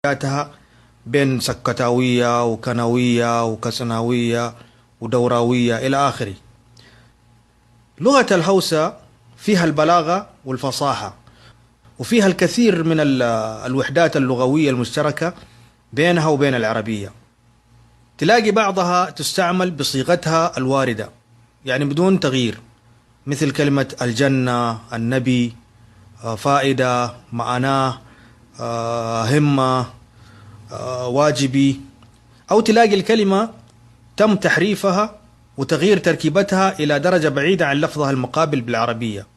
حياتها بين سكتاوية وكنوية وكسناوية ودوراوية إلى آخره. لغة الهوسة فيها البلاغة والفصاحة، وفيها الكثير من الوحدات اللغوية المشتركة بينها وبين العربية. تلاقي بعضها تستعمل بصيغتها الواردة، يعني بدون تغيير، مثل كلمة الجنة، النبي، فائدة، معناه، همة، واجبي. أو تلاقي الكلمة تم تحريفها وتغيير تركيبتها إلى درجة بعيدة عن لفظها المقابل بالعربية،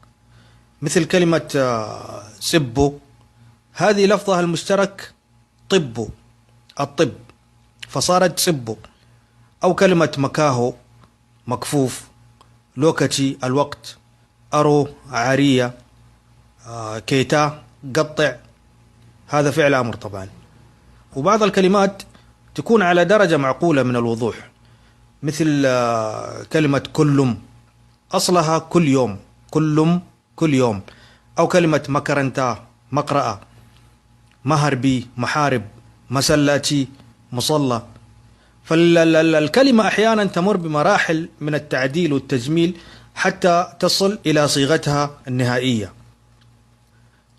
مثل كلمة سبو، هذه لفظها المشترك طب، الطب، فصارت سبو. أو كلمة مكاهو، مكفوف، لوكتي، الوقت، أرو، عارية، كيتا، قطع، هذا فعل أمر طبعا. وبعض الكلمات تكون على درجة معقولة من الوضوح، مثل كلمة كلم، أصلها كل يوم، كلم، كل يوم. أو كلمة مكرنتا، مقرأة، مهربي، محارب، مسلاتي، مصلى. فالكلمة أحيانا تمر بمراحل من التعديل والتجميل حتى تصل إلى صيغتها النهائية.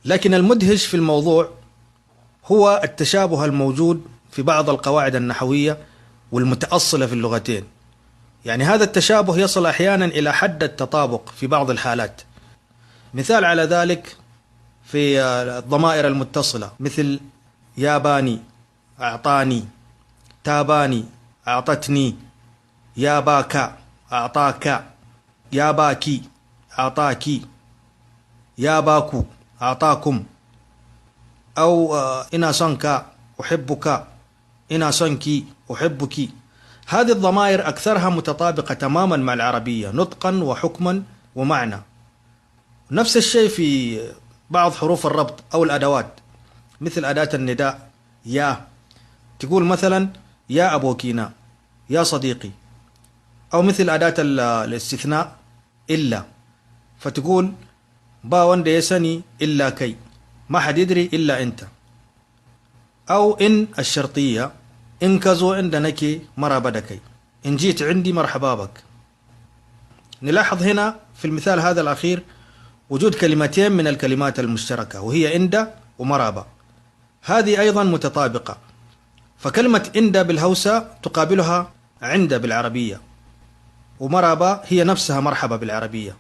لكن المدهش في الموضوع هو التشابه الموجود في بعض القواعد النحوية والمتأصلة في اللغتين. يعني هذا التشابه يصل أحيانا إلى حد التطابق في بعض الحالات. مثال على ذلك في الضمائر المتصلة، مثل ياباني، أعطاني، تاباني، أعطتني، ياباكا، أعطاك، ياباكي، أعطاكي، ياباكو، أعطاكم. أو إنا صنك، أحبك، إنا صنكي، أحبك. هذه الضمائر أكثرها متطابقة تماما مع العربية نطقا وحكما ومعنى. نفس الشيء في بعض حروف الربط أو الأدوات، مثل أداة النداء يا، تقول مثلا يا أبوكينا، يا صديقي. أو مثل أداة الاستثناء إلا، فتقول با وند يسني إلا كي، ما حد يدري إلا أنت. أو إن الشرطية، إن كزو عندنك مرحبا دكي، إن جيت عندي مرحبا بك. نلاحظ هنا في المثال هذا الأخير وجود كلمتين من الكلمات المشتركة، وهي إند ومرابا، هذه أيضا متطابقة. فكلمة إند بالهوسة تقابلها عند بالعربية، ومرابا هي نفسها مرحبا بالعربية.